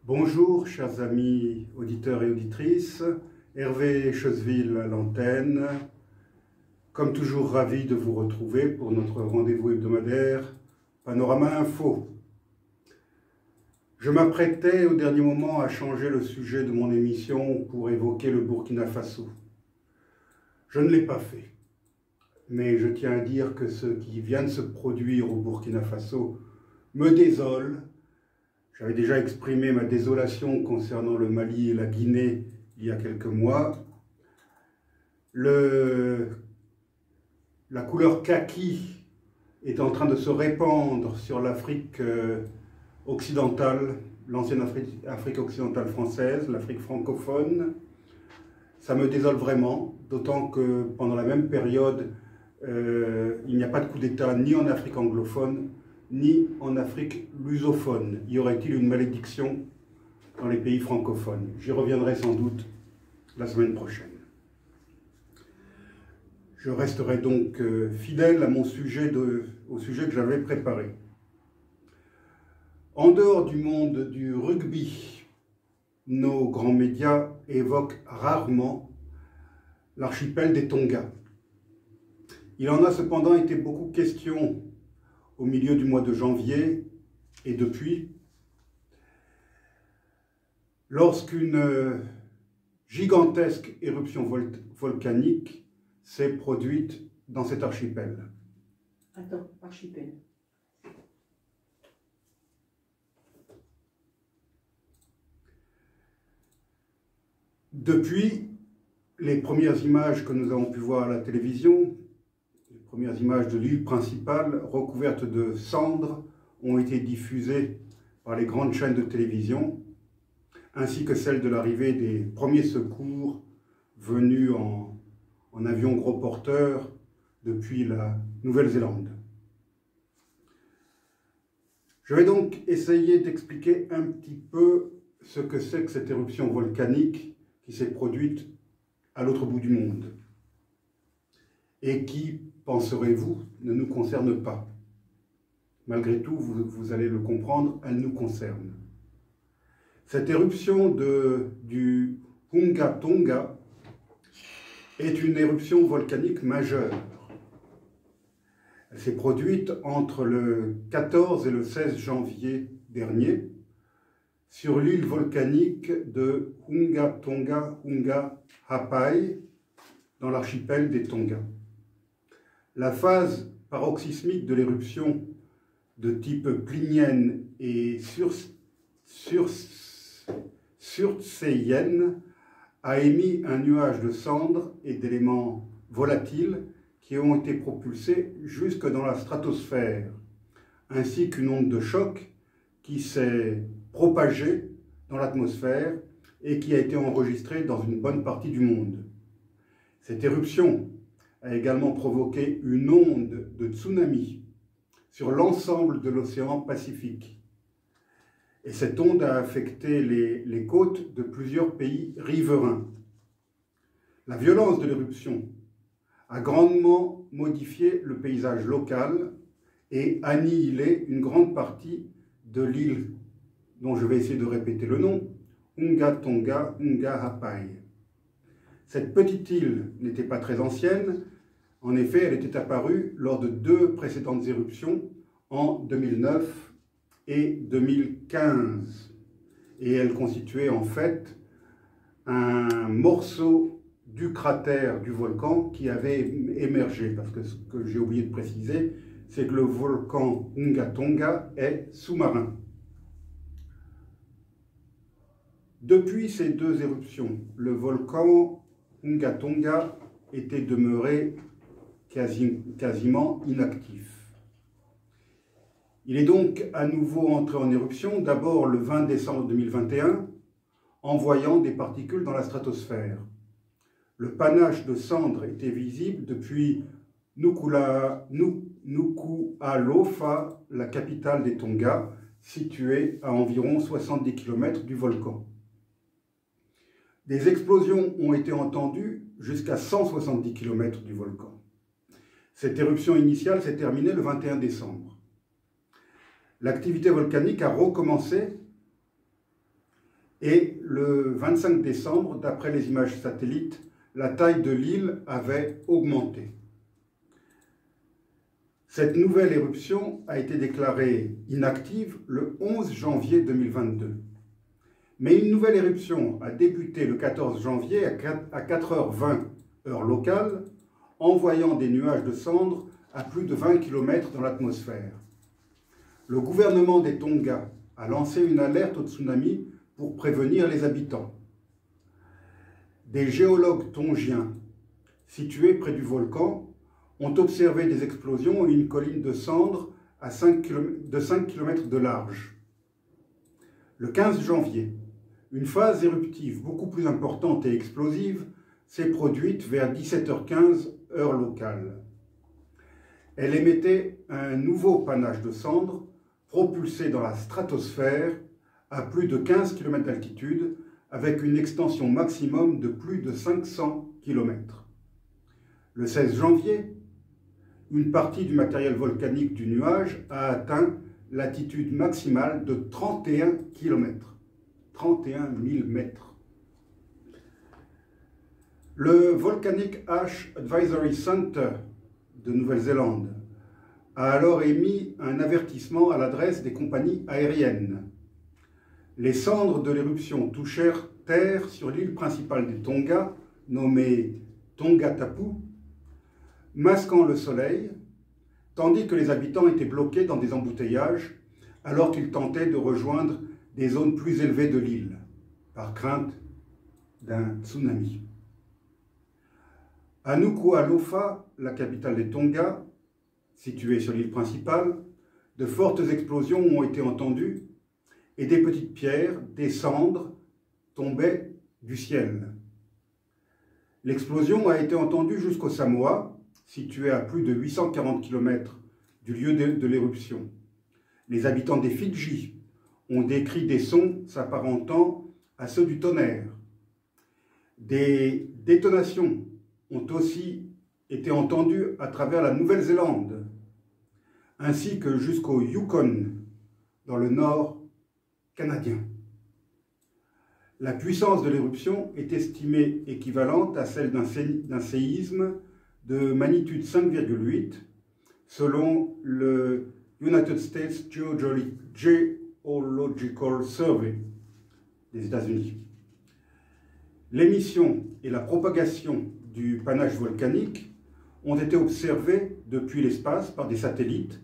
Bonjour, chers amis auditeurs et auditrices. Hervé Choseville à l'antenne. Comme toujours, ravi de vous retrouver pour notre rendez-vous hebdomadaire Panorama Info. Je m'apprêtais au dernier moment à changer le sujet de mon émission pour évoquer le Burkina Faso. Je ne l'ai pas fait, mais je tiens à dire que ce qui vient de se produire au Burkina Faso me désole. J'avais déjà exprimé ma désolation concernant le Mali et la Guinée il y a quelques mois. La couleur kaki est en train de se répandre sur l'Afrique occidentale, l'ancienne Afrique occidentale française, l'Afrique francophone. Ça me désole vraiment, d'autant que pendant la même période, il n'y a pas de coup d'État ni en Afrique anglophone, ni en Afrique lusophone. Y aurait-il une malédiction dans les pays francophones? J'y reviendrai sans doute la semaine prochaine. Je resterai donc fidèle à mon sujet au sujet que j'avais préparé. En dehors du monde du rugby, nos grands médias évoquent rarement l'archipel des Tonga. Il en a cependant été beaucoup question au milieu du mois de janvier et depuis, lorsqu'une gigantesque éruption volcanique s'est produite dans cet archipel. Attends, archipel. Depuis, les premières images que nous avons pu voir à la télévision, les premières images de l'île principale recouverte de cendres ont été diffusées par les grandes chaînes de télévision, ainsi que celles de l'arrivée des premiers secours venus en avion gros porteur depuis la Nouvelle-Zélande. Je vais donc essayer d'expliquer un petit peu ce que c'est que cette éruption volcanique qui s'est produite à l'autre bout du monde et qui, penserez-vous, ne nous concerne pas. Malgré tout, vous allez le comprendre, elle nous concerne. Cette éruption du Hunga Tonga est une éruption volcanique majeure. Elle s'est produite entre le 14 et le 16 janvier dernier sur l'île volcanique de Hunga Tonga Hunga Hapai dans l'archipel des Tonga. La phase paroxysmique de l'éruption de type plinienne et surtséienne a émis un nuage de cendres et d'éléments volatiles qui ont été propulsés jusque dans la stratosphère, ainsi qu'une onde de choc qui s'est propagée dans l'atmosphère et qui a été enregistrée dans une bonne partie du monde. Cette éruption a également provoqué une onde de tsunami sur l'ensemble de l'océan Pacifique. Et cette onde a affecté les côtes de plusieurs pays riverains. La violence de l'éruption a grandement modifié le paysage local et annihilé une grande partie de l'île, dont je vais essayer de répéter le nom, Hunga Tonga Hunga Hapai. Cette petite île n'était pas très ancienne. En effet, elle était apparue lors de deux précédentes éruptions en 2009 et 2015. Et elle constituait en fait un morceau du cratère du volcan qui avait émergé. Parce que ce que j'ai oublié de préciser, c'est que le volcan Hunga Tonga est sous-marin. Depuis ces deux éruptions, le volcan Hunga Tonga était demeuré quasiment inactif. Il est donc à nouveau entré en éruption, d'abord le 20 décembre 2021, envoyant des particules dans la stratosphère. Le panache de cendres était visible depuis Nuku'alofa, la capitale des Tonga, située à environ 70 km du volcan. Des explosions ont été entendues jusqu'à 170 km du volcan. Cette éruption initiale s'est terminée le 21 décembre. L'activité volcanique a recommencé Et le 25 décembre, d'après les images satellites, la taille de l'île avait augmenté. Cette nouvelle éruption a été déclarée inactive le 11 janvier 2022. Mais une nouvelle éruption a débuté le 14 janvier à 4h20 heure locale, envoyant des nuages de cendres à plus de 20 km dans l'atmosphère. Le gouvernement des Tonga a lancé une alerte au tsunami pour prévenir les habitants. Des géologues tongiens situés près du volcan ont observé des explosions et une colline de cendres de 5 km de large. Le 15 janvier, une phase éruptive beaucoup plus importante et explosive s'est produite vers 17h15 heure locale. Elle émettait un nouveau panache de cendres propulsé dans la stratosphère à plus de 15 km d'altitude avec une extension maximum de plus de 500 km. Le 16 janvier, une partie du matériel volcanique du nuage a atteint l'altitude maximale de 31 km. 31 000 mètres. Le Volcanic Ash Advisory Center de Nouvelle-Zélande a alors émis un avertissement à l'adresse des compagnies aériennes. Les cendres de l'éruption touchèrent terre sur l'île principale des Tonga, nommée Tongatapu, masquant le soleil, tandis que les habitants étaient bloqués dans des embouteillages alors qu'ils tentaient de rejoindre des zones plus élevées de l'île, par crainte d'un tsunami. À Nuku'alofa, la capitale des Tonga, située sur l'île principale, de fortes explosions ont été entendues et des petites pierres, des cendres, tombaient du ciel. L'explosion a été entendue jusqu'au Samoa, situé à plus de 840 km du lieu de l'éruption. Les habitants des Fidji ont décrit des sons s'apparentant à ceux du tonnerre. Des détonations ont aussi été entendues à travers la Nouvelle-Zélande, ainsi que jusqu'au Yukon, dans le nord canadien. La puissance de l'éruption est estimée équivalente à celle d'un séisme de magnitude 5,8 selon le United States Geological Survey des États-Unis. L'émission et la propagation du panache volcanique ont été observées depuis l'espace par des satellites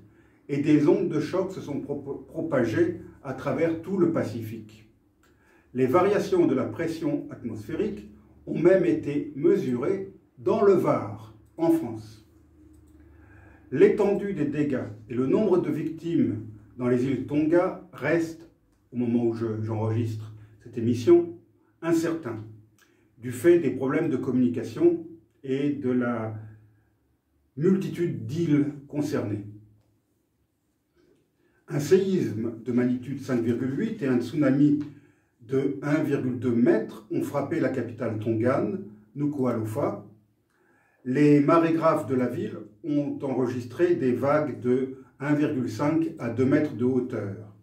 et des ondes de choc se sont propagées à travers tout le Pacifique. Les variations de la pression atmosphérique ont même été mesurées dans le Var, en France. L'étendue des dégâts et le nombre de victimes dans les îles Tonga restent, au moment où j'enregistre cette émission, incertains, du fait des problèmes de communication et de la multitude d'îles concernées. Un séisme de magnitude 5,8 et un tsunami de 1,2 mètres ont frappé la capitale tongane, Nuku'alofa. Les marégraphes de la ville ont enregistré des vagues de 1,5 à 2 mètres de hauteur.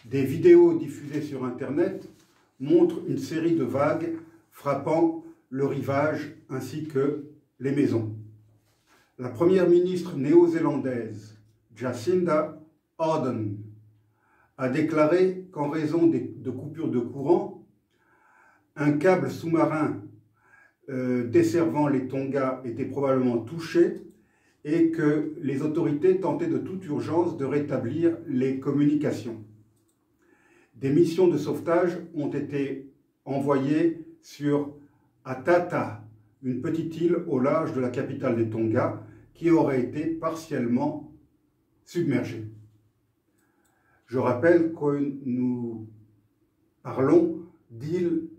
Des vidéos diffusées sur Internet montrent une série de vagues frappant le rivage ainsi que les maisons. La première ministre néo-zélandaise, Jacinda Ardern, a déclaré qu'en raison de coupures de courant, un câble sous-marin desservant les Tonga était probablement touché et que les autorités tentaient de toute urgence de rétablir les communications. Des missions de sauvetage ont été envoyées sur Atata, une petite île au large de la capitale des Tonga, qui aurait été partiellement submergée. Je rappelle que nous parlons d'îles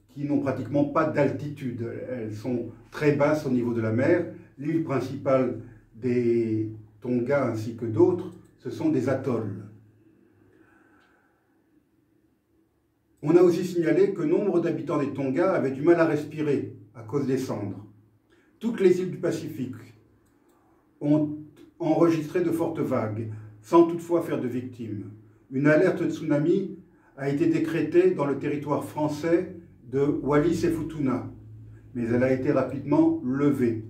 qui n'ont pratiquement pas d'altitude. Elles sont très basses au niveau de la mer. L'île principale des Tonga ainsi que d'autres, ce sont des atolls. On a aussi signalé que nombre d'habitants des Tonga avaient du mal à respirer à cause des cendres. Toutes les îles du Pacifique ont enregistré de fortes vagues, sans toutefois faire de victimes. Une alerte tsunami a été décrétée dans le territoire français de Wallis et Futuna, mais elle a été rapidement levée.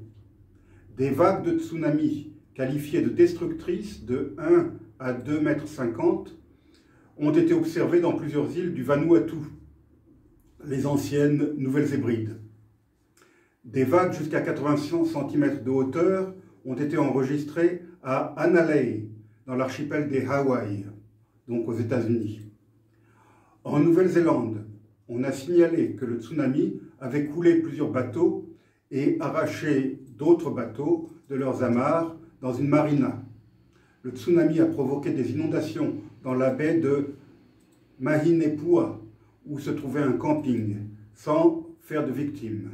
Des vagues de tsunami qualifiées de destructrices de 1 à 2,50 m ont été observées dans plusieurs îles du Vanuatu, les anciennes Nouvelles-Hébrides. Des vagues jusqu'à 80 cm de hauteur ont été enregistrées à Hanalei, dans l'archipel des Hawaï, donc aux États-Unis. En Nouvelle-Zélande, on a signalé que le tsunami avait coulé plusieurs bateaux et arraché d'autres bateaux de leurs amarres dans une marina. Le tsunami a provoqué des inondations dans la baie de Mahinepua, où se trouvait un camping, sans faire de victimes.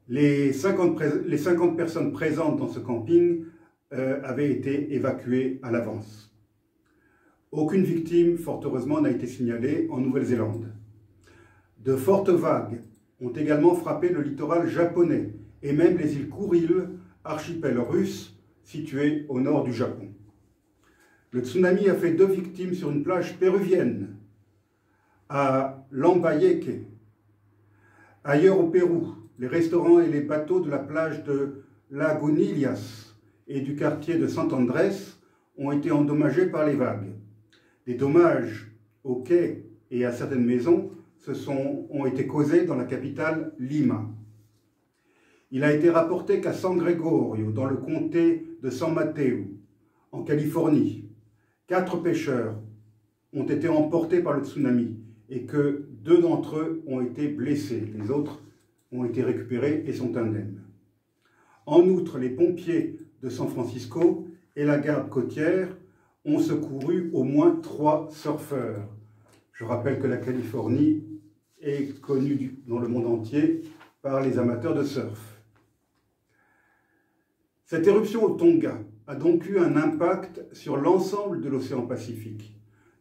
Les 50 personnes présentes dans ce camping avaient été évacuées à l'avance. Aucune victime, fort heureusement, n'a été signalée en Nouvelle-Zélande. De fortes vagues ont également frappé le littoral japonais et même les îles Kuril, archipel russe situé au nord du Japon. Le tsunami a fait 2 victimes sur une plage péruvienne, à Lambayeque. Ailleurs au Pérou, les restaurants et les bateaux de la plage de Lagunillas et du quartier de Sant Andrés ont été endommagés par les vagues. Des dommages aux quais et à certaines maisons ont été causés dans la capitale Lima. Il a été rapporté qu'à San Gregorio, dans le comté de San Mateo, en Californie, 4 pêcheurs ont été emportés par le tsunami et que 2 d'entre eux ont été blessés. Les autres ont été récupérés et sont indemnes. En outre, les pompiers de San Francisco et la garde côtière ont secouru au moins 3 surfeurs. Je rappelle que la Californie est connue dans le monde entier par les amateurs de surf. Cette éruption au Tonga a donc eu un impact sur l'ensemble de l'océan Pacifique,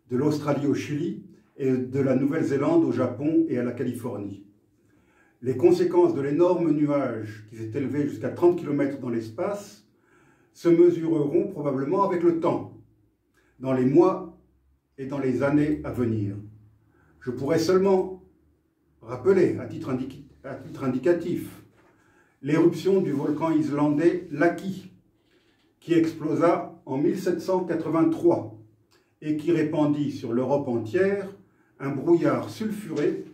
de l'Australie au Chili et de la Nouvelle-Zélande au Japon et à la Californie. Les conséquences de l'énorme nuage qui s'est élevé jusqu'à 30 km dans l'espace se mesureront probablement avec le temps, dans les mois et dans les années à venir. Je pourrais seulement rappeler, à titre indicatif, l'éruption du volcan islandais Laki, qui explosa en 1783 et qui répandit sur l'Europe entière un brouillard sulfuré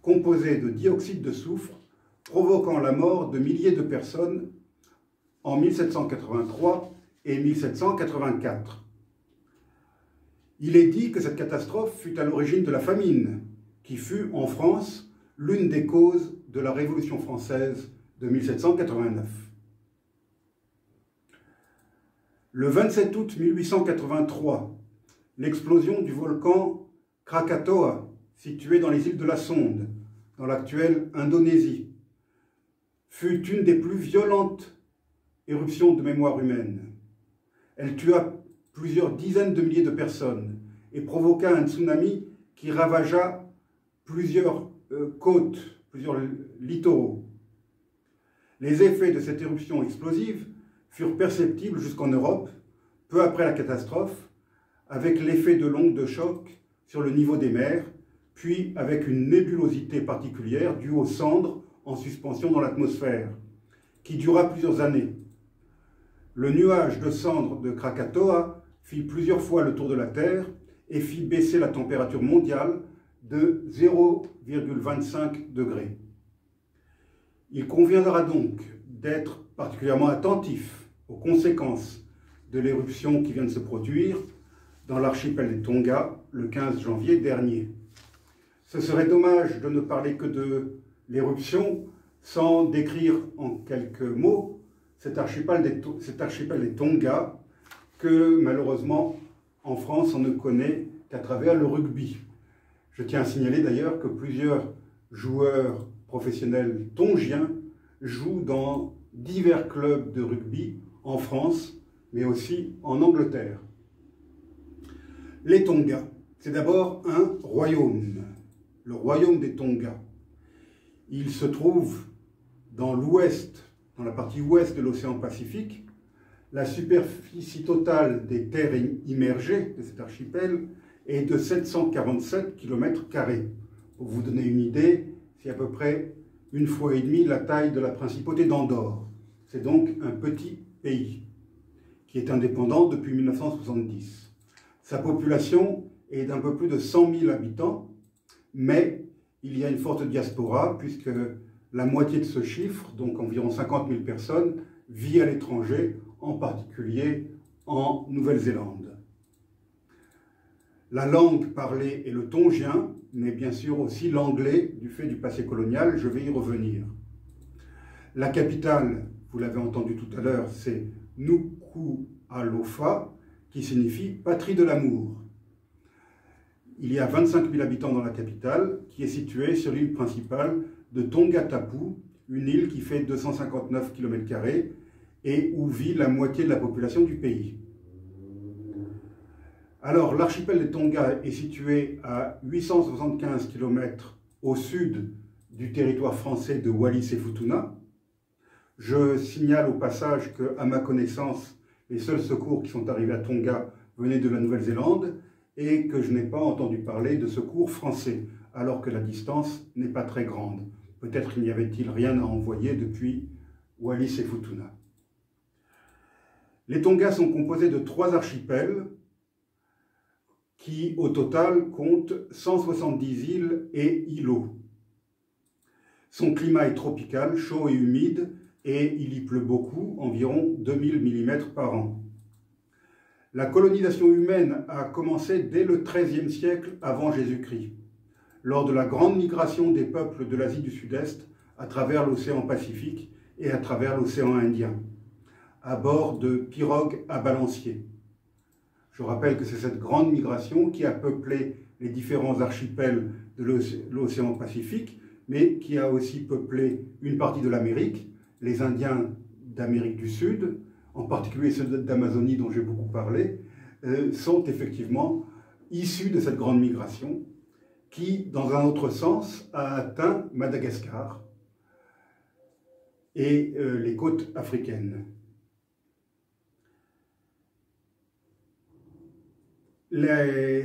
composé de dioxyde de soufre, provoquant la mort de milliers de personnes en 1783 et 1784. Il est dit que cette catastrophe fut à l'origine de la famine, qui fut, en France, l'une des causes de la Révolution française de 1789. Le 27 août 1883, l'explosion du volcan Krakatoa, situé dans les îles de la Sonde, dans l'actuelle Indonésie, fut une des plus violentes éruptions de mémoire humaine. Elle tua plusieurs dizaines de milliers de personnes et provoqua un tsunami qui ravagea plusieurs côtes, plusieurs littoraux. Les effets de cette éruption explosive furent perceptibles jusqu'en Europe, peu après la catastrophe, avec l'effet de l'onde de choc sur le niveau des mers, puis avec une nébulosité particulière due aux cendres en suspension dans l'atmosphère, qui dura plusieurs années. Le nuage de cendres de Krakatoa fit plusieurs fois le tour de la Terre et fit baisser la température mondiale de 0,25 degrés. Il conviendra donc d'être particulièrement attentif aux conséquences de l'éruption qui vient de se produire dans l'archipel des Tonga le 15 janvier dernier. Ce serait dommage de ne parler que de l'éruption sans décrire en quelques mots cet archipel des Tonga que malheureusement en France on ne connaît qu'à travers le rugby. Je tiens à signaler d'ailleurs que plusieurs joueurs professionnels tongiens jouent dans divers clubs de rugby en France, mais aussi en Angleterre. Les Tonga, c'est d'abord un royaume, le royaume des Tonga. Il se trouve dans l'ouest, dans la partie ouest de l'océan Pacifique, La superficie totale des terres immergées de cet archipel est de 747 km². Pour vous donner une idée, c'est à peu près 1,5 fois la taille de la principauté d'Andorre. C'est donc un petit pays qui est indépendant depuis 1970. Sa population est d'un peu plus de 100 000 habitants, mais il y a une forte diaspora puisque la moitié de ce chiffre, donc environ 50 000 personnes, vit à l'étranger, en particulier en Nouvelle-Zélande. La langue parlée est le tongien, mais bien sûr aussi l'anglais du fait du passé colonial, je vais y revenir. La capitale, vous l'avez entendu tout à l'heure, c'est Nuku'alofa, qui signifie patrie de l'amour. Il y a 25 000 habitants dans la capitale, qui est située sur l'île principale de Tongatapu, une île qui fait 259 km² et où vit la moitié de la population du pays. Alors, l'archipel des Tonga est situé à 875 km au sud du territoire français de Wallis et Futuna. Je signale au passage que, à ma connaissance, les seuls secours qui sont arrivés à Tonga venaient de la Nouvelle-Zélande et que je n'ai pas entendu parler de secours français, alors que la distance n'est pas très grande. Peut-être n'y avait-il rien à envoyer depuis Wallis et Futuna. Les Tonga sont composés de 3 archipels qui, au total, comptent 170 îles et îlots. Son climat est tropical, chaud et humide, et il y pleut beaucoup, environ 2000 mm par an. La colonisation humaine a commencé dès le XIIIe siècle avant Jésus-Christ, lors de la grande migration des peuples de l'Asie du Sud-Est à travers l'océan Pacifique et à travers l'océan Indien, à bord de pirogues à balancier. Je rappelle que c'est cette grande migration qui a peuplé les différents archipels de l'océan Pacifique, mais qui a aussi peuplé une partie de l'Amérique. Les Indiens d'Amérique du Sud, en particulier ceux d'Amazonie dont j'ai beaucoup parlé, sont effectivement issus de cette grande migration qui, dans un autre sens, a atteint Madagascar et les côtes africaines.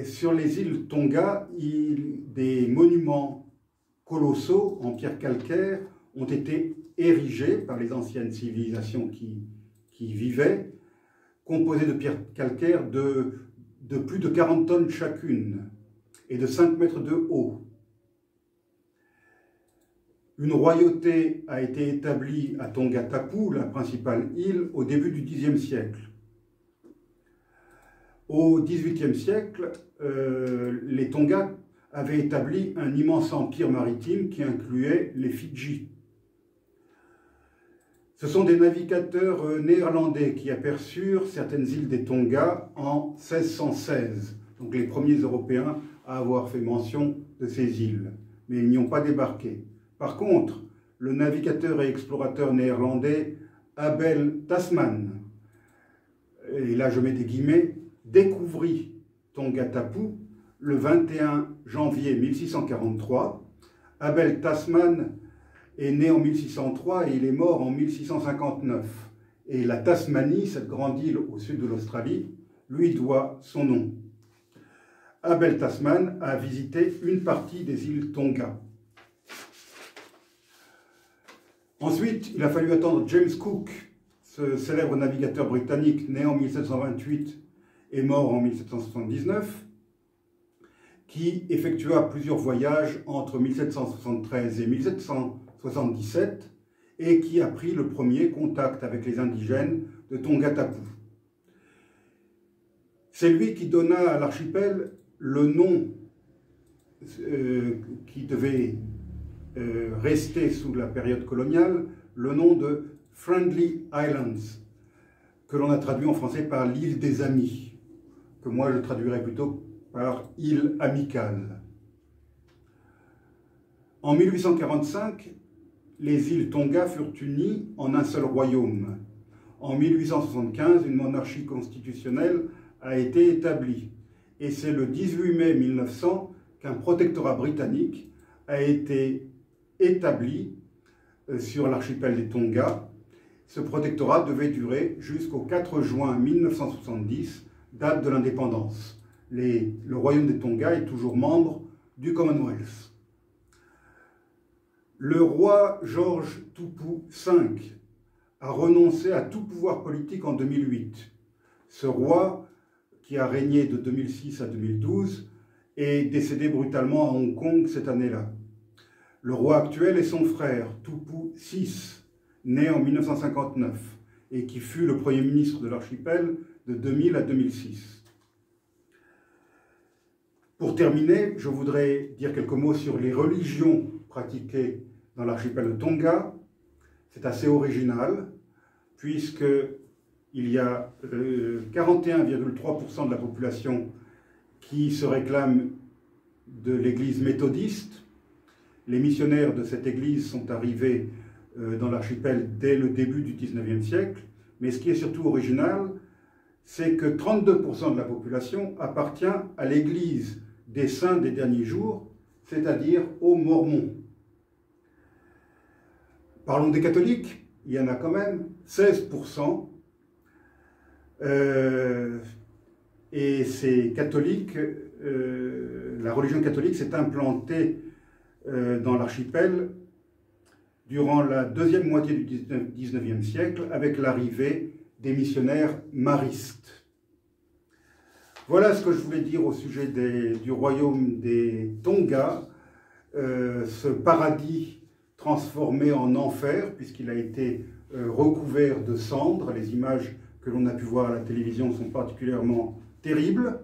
Sur les îles Tonga, des monuments colossaux en pierre calcaire ont été érigés par les anciennes civilisations qui vivaient, composés de pierres calcaires de plus de 40 tonnes chacune et de 5 mètres de haut. Une royauté a été établie à Tongatapu, la principale île, au début du Xe siècle. Au XVIIIe siècle, les Tonga avaient établi un immense empire maritime qui incluait les Fidji. Ce sont des navigateurs néerlandais qui aperçurent certaines îles des Tonga en 1616, donc les premiers Européens à avoir fait mention de ces îles, mais ils n'y ont pas débarqué. Par contre, le navigateur et explorateur néerlandais Abel Tasman, et là je mets des guillemets, découvrit Tongatapu le 21 janvier 1643. Abel Tasman est né en 1603 et il est mort en 1659. Et la Tasmanie, cette grande île au sud de l'Australie, lui doit son nom. Abel Tasman a visité une partie des îles Tonga. Ensuite, il a fallu attendre James Cook, ce célèbre navigateur britannique né en 1728 et mort en 1779, qui effectua plusieurs voyages entre 1773 et 1777 et qui a pris le premier contact avec les indigènes de Tongatapu. C'est lui qui donna à l'archipel le nom qui devait rester sous la période coloniale, le nom de Friendly Islands, que l'on a traduit en français par l'île des amis, que moi je traduirais plutôt par île amicale. En 1845, les îles Tonga furent unies en un seul royaume. En 1875, une monarchie constitutionnelle a été établie. Et c'est le 18 mai 1900 qu'un protectorat britannique a été établi sur l'archipel des Tonga Ce protectorat devait durer jusqu'au 4 juin 1970, date de l'indépendance. Le royaume des Tonga est toujours membre du Commonwealth. Le roi George Tupu V a renoncé à tout pouvoir politique en 2008. Ce roi, qui a régné de 2006 à 2012, est décédé brutalement à Hong Kong cette année-là. Le roi actuel est son frère, Tupu VI, né en 1959, et qui fut le premier ministre de l'archipel de 2000 à 2006. Pour terminer, je voudrais dire quelques mots sur les religions pratiquées dans l'archipel de Tonga. C'est assez original, puisqu'il y a 41,3% de la population qui se réclame de l'église méthodiste. Les missionnaires de cette église sont arrivés dans l'archipel dès le début du 19e siècle, mais ce qui est surtout original, c'est que 32% de la population appartient à l'église des saints des derniers jours, c'est-à-dire aux Mormons. Parlons des catholiques, il y en a quand même 16%, et ces catholiques, la religion catholique s'est implantée dans l'archipel durant la deuxième moitié du 19e siècle avec l'arrivée des missionnaires maristes. Voilà ce que je voulais dire au sujet du royaume des Tonga, ce paradis transformé en enfer puisqu'il a été recouvert de cendres. Les images que l'on a pu voir à la télévision sont particulièrement terribles.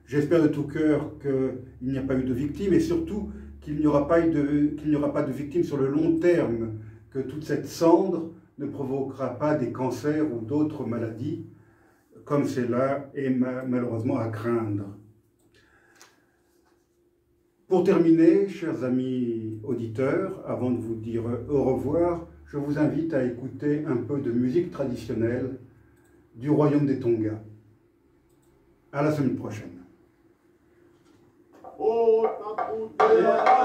J'espère de tout cœur qu'il n'y a pas eu de victimes et surtout qu'il n'y aura pas de victimes sur le long terme, que toute cette cendre ne provoquera pas des cancers ou d'autres maladies, comme cela est malheureusement à craindre. Pour terminer, chers amis auditeurs, avant de vous dire au revoir, je vous invite à écouter un peu de musique traditionnelle du royaume des Tonga. À la semaine prochaine. Mala,